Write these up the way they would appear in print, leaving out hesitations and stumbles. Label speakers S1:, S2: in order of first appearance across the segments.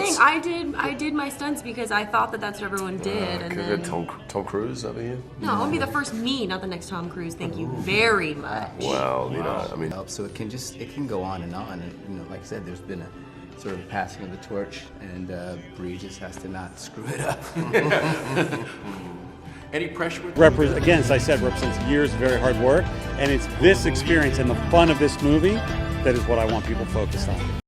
S1: stunts?
S2: I did my stunts because I thought that that's what everyone did. And then
S1: Tom Cruise over here?
S2: no, I want to be the first me, not the next Tom Cruise. Thank you very much.
S1: Well, you know, I mean,
S3: So it can go on, and you know, like I said, there's been a sort of passing of the torch, and Bree just has to not screw it up.
S4: Any pressure with
S5: Again, as I said, represents years of very hard work, and it's this experience and the fun of this movie that is what I want people focused on.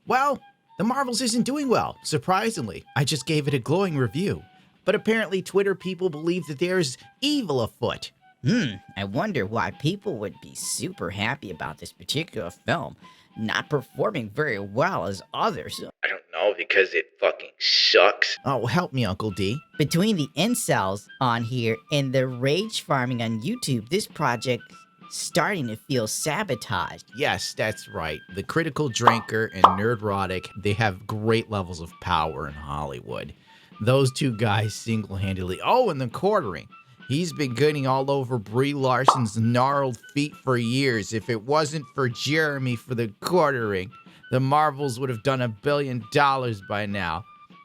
S6: Well, The Marvels isn't doing well, surprisingly. I just gave it a glowing review. But apparently Twitter people believe that there's evil afoot.
S7: I wonder why people would be super happy about this particular film not performing very well as others.
S8: I don't know, because it fucking sucks.
S6: Oh, help me, Uncle D.
S7: Between the incels on here and the rage farming on YouTube, this project starting to feel sabotaged.
S6: Yes, that's right. The Critical Drinker and Nerdrotic, they have great levels of power in Hollywood. Those two guys single-handedly. Oh, and the quartering. He's been getting all over Brie Larson's gnarled feet for years. If it wasn't for Jeremy for the quartering, the Marvels would have done $1 billion by now.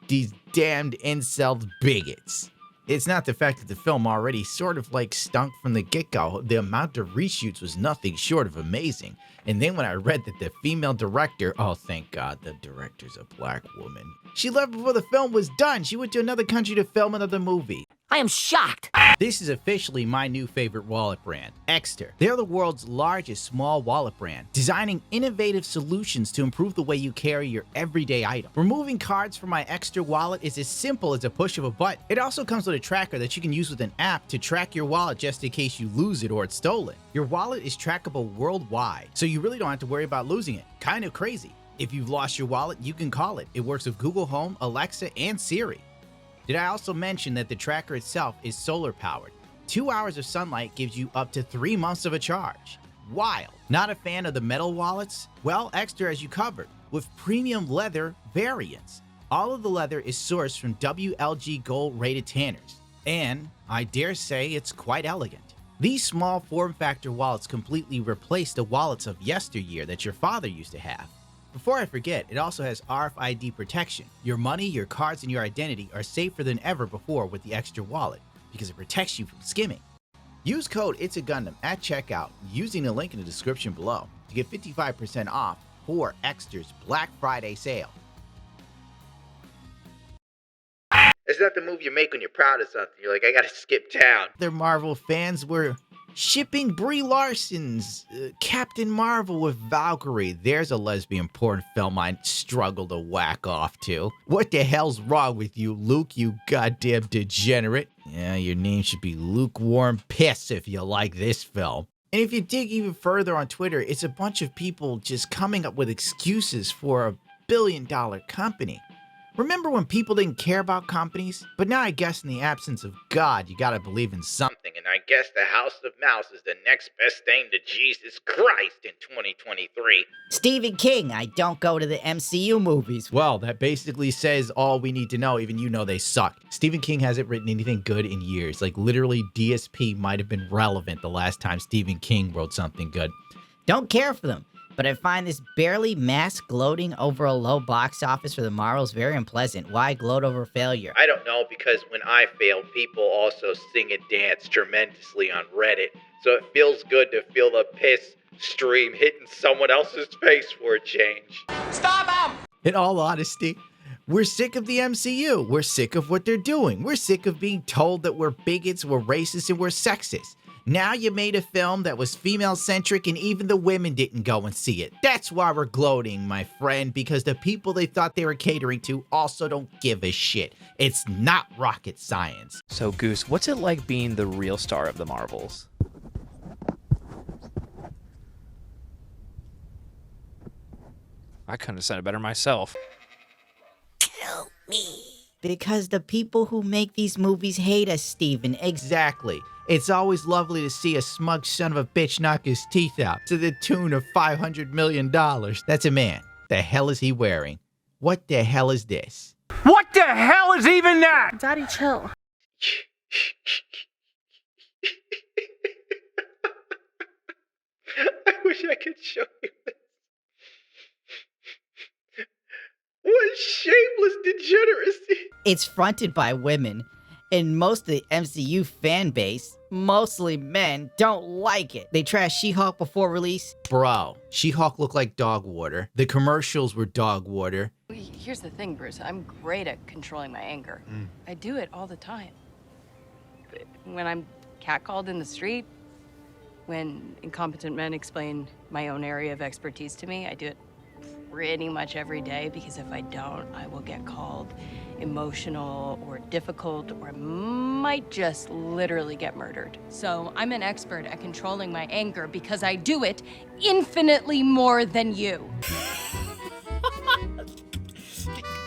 S6: These damned incel bigots. It's not the fact that the film already sort of like stunk from the get-go. The amount of reshoots was nothing short of amazing. And then when I read that the female director, oh thank God the director's a black woman. She left before the film was done. She went to another country to film another movie.
S7: I am shocked.
S6: This is officially my new favorite wallet brand, Exter. They're the world's largest small wallet brand, designing innovative solutions to improve the way you carry your everyday item. Removing cards from my Exter wallet is as simple as a push of a button. It also comes with a tracker that you can use with an app to track your wallet just in case you lose it or it's stolen. Your wallet is trackable worldwide, so you really don't have to worry about losing it. Kind of crazy. If you've lost your wallet, you can call it. It works with Google Home, Alexa, and Siri. Did I also mention that the tracker itself is solar powered? 2 hours of sunlight gives you up to 3 months of a charge. Wild. Not a fan of the metal wallets? Well, Exter has you covered with premium leather variants. All of the leather is sourced from WLG Gold rated tanners. And I dare say it's quite elegant. These small form factor wallets completely replace the wallets of yesteryear that your father used to have. Before I forget, it also has RFID protection. Your money, your cards, and your identity are safer than ever before with the Exter wallet because it protects you from skimming. Use code IT'SAGUNDAM at checkout using the link in the description below to get 55% off for Exter's Black Friday sale.
S8: It's not the move you make when you're proud of something. You're like, I gotta skip town.
S6: Their Marvel fans were shipping Brie Larson's Captain Marvel with Valkyrie. There's a lesbian porn film I struggle to whack off to. What the hell's wrong with you, Luke, you goddamn degenerate? Yeah, your name should be Lukewarm Piss if you like this film. And if you dig even further on Twitter, it's a bunch of people just coming up with excuses for a billion-dollar company. Remember when people didn't care about companies? But now I guess in the absence of God, you gotta believe in something.
S8: And I guess the House of Mouse is the next best thing to Jesus Christ in 2023.
S7: Stephen King, I don't go to the MCU movies.
S6: Well, that basically says all we need to know. Even you know they suck. Stephen King hasn't written anything good in years. Like literally DSP might have been relevant the last time Stephen King wrote something good.
S7: Don't care for them. But I find this barely mass gloating over a low box office for the Marvels very unpleasant. Why gloat over failure?
S8: I don't know, because when I fail, people also sing and dance tremendously on Reddit. So it feels good to feel the piss stream hitting someone else's face for a change.
S4: Stop him!
S6: In all honesty, we're sick of the MCU. We're sick of what they're doing. We're sick of being told that we're bigots, we're racist, and we're sexist. Now you made a film that was female-centric and even the women didn't go and see it. That's why we're gloating, my friend, because the people they thought they were catering to also don't give a shit. It's not rocket science.
S9: So, Goose, what's it like being the real star of the Marvels? I couldn't have said it better myself.
S7: Kill me. Because the people who make these movies hate us, Steven.
S6: Exactly. It's always lovely to see a smug son of a bitch knock his teeth out to the tune of $500 million. That's a man. The hell is he wearing? What the hell is this?
S4: What the hell is even that?
S2: Daddy, chill.
S8: I'm wish I could show you this. What shameless degeneracy.
S7: It's fronted by women, and most of the MCU fan base, mostly men, don't like it. They trashed She-Hulk before release.
S6: Bro, She-Hulk looked like dog water. The commercials were dog water.
S10: Here's the thing, Bruce. I'm great at controlling my anger. I do it all the time. But when I'm catcalled in the street, when incompetent men explain my own area of expertise to me, I do it pretty much every day, because if I don't, I will get called emotional or difficult, or I might just literally get murdered. So I'm an expert at controlling my anger because I do it infinitely more than you.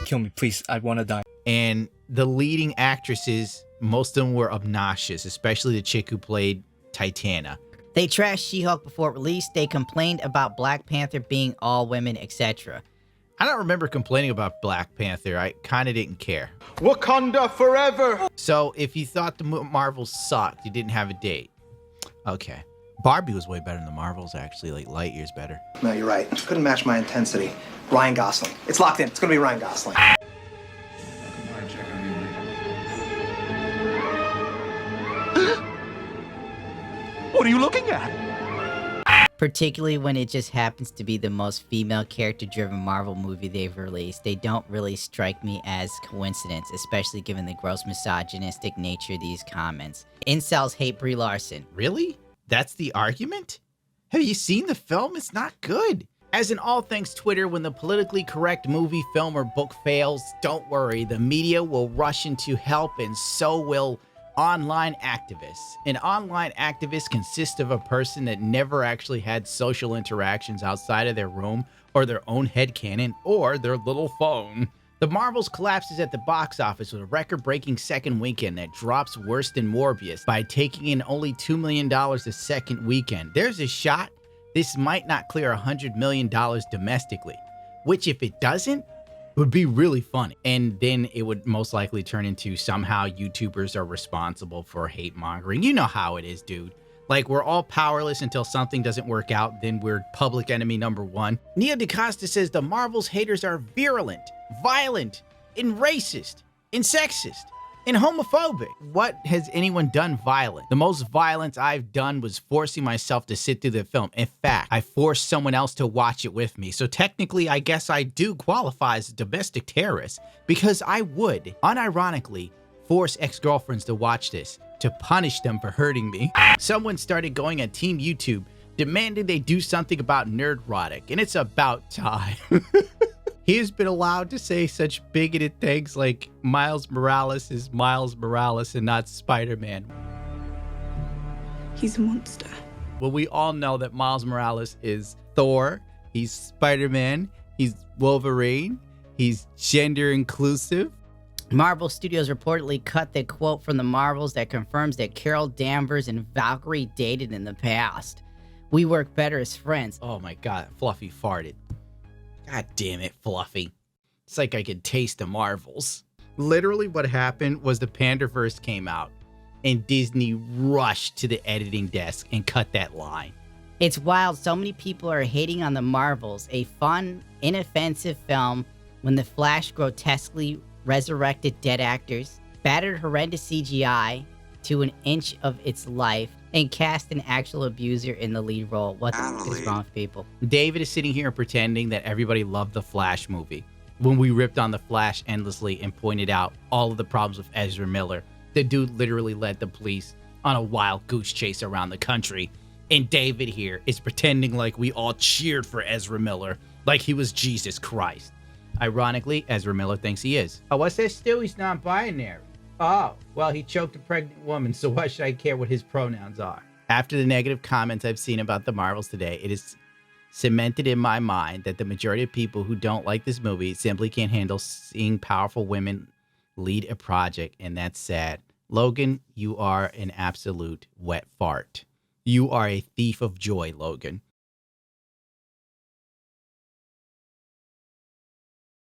S11: Kill me, please. I want to die.
S6: And the leading actresses, most of them were obnoxious, especially the chick who played Titania.
S7: They trashed She-Hulk before release. They complained about Black Panther being all women, etc.
S6: I don't remember complaining about Black Panther. I kind of didn't care.
S4: Wakanda forever!
S6: So if you thought the Marvels sucked, you didn't have a date. Okay. Barbie was way better than the Marvels, actually, like light years better.
S12: No, you're right. Couldn't match my intensity. Ryan Gosling. It's locked in. It's gonna be Ryan Gosling.
S4: What are you looking at?
S7: Particularly when it just happens to be the most female character-driven Marvel movie they've released. They don't really strike me as coincidence, especially given the gross misogynistic nature of these comments. Incels hate Brie Larson.
S6: Really? That's the argument? Have you seen the film? It's not good. As in all things Twitter, when the politically correct movie, film, or book fails, don't worry, the media will rush in to help, and so will online activists. An online activist consists of a person that never actually had social interactions outside of their room, or their own headcanon, or their little phone. The Marvels collapses at the box office with a record-breaking second weekend that drops worse than Morbius by taking in only $2 million the second weekend. There's a shot this might not clear $100 million domestically, which if it doesn't, would be really funny. And then it would most likely turn into somehow YouTubers are responsible for hate mongering. You know how it is, dude. Like, we're all powerless until something doesn't work out, then we're public enemy number one. Neil DaCosta says the Marvels haters are virulent, violent, and racist, and sexist, and homophobic. What has anyone done violent? The most violence I've done was forcing myself to sit through the film. In fact, I forced someone else to watch it with me. So technically, I guess I do qualify as a domestic terrorist, because I would, unironically, force ex-girlfriends to watch this to punish them for hurting me. Someone started going on Team YouTube, demanding they do something about nerdrotic, and it's about time. He has been allowed to say such bigoted things like Miles Morales is Miles Morales and not Spider-Man.
S10: He's a monster.
S6: Well, we all know that Miles Morales is Thor, he's Spider-Man, he's Wolverine, he's gender inclusive.
S7: Marvel Studios reportedly cut the quote from the Marvels that confirms that Carol Danvers and Valkyrie dated in the past. We work better as friends.
S6: Oh my God, Fluffy farted. God damn it, Fluffy. It's like I could taste the Marvels. Literally what happened was the Pandaverse came out and Disney rushed to the editing desk and cut that line.
S7: It's wild so many people are hating on the Marvels, a fun, inoffensive film when the Flash grotesquely resurrected dead actors, battered horrendous CGI to an inch of its life, and cast an actual abuser in the lead role. What is wrong with people?
S6: David is sitting here pretending that everybody loved the Flash movie when we ripped on the Flash endlessly and pointed out all of the problems with Ezra Miller. The dude literally led the police on a wild goose chase around the country. And David here is pretending like we all cheered for Ezra Miller, like he was Jesus Christ. Ironically, Ezra Miller thinks he is. Oh, what's that still? He's non-binary. Oh, well, he choked a pregnant woman, so why should I care what his pronouns are? After the negative comments I've seen about the Marvels today, it is cemented in my mind that the majority of people who don't like this movie simply can't handle seeing powerful women lead a project, and that's sad. Logan, you are an absolute wet fart. You are a thief of joy, Logan.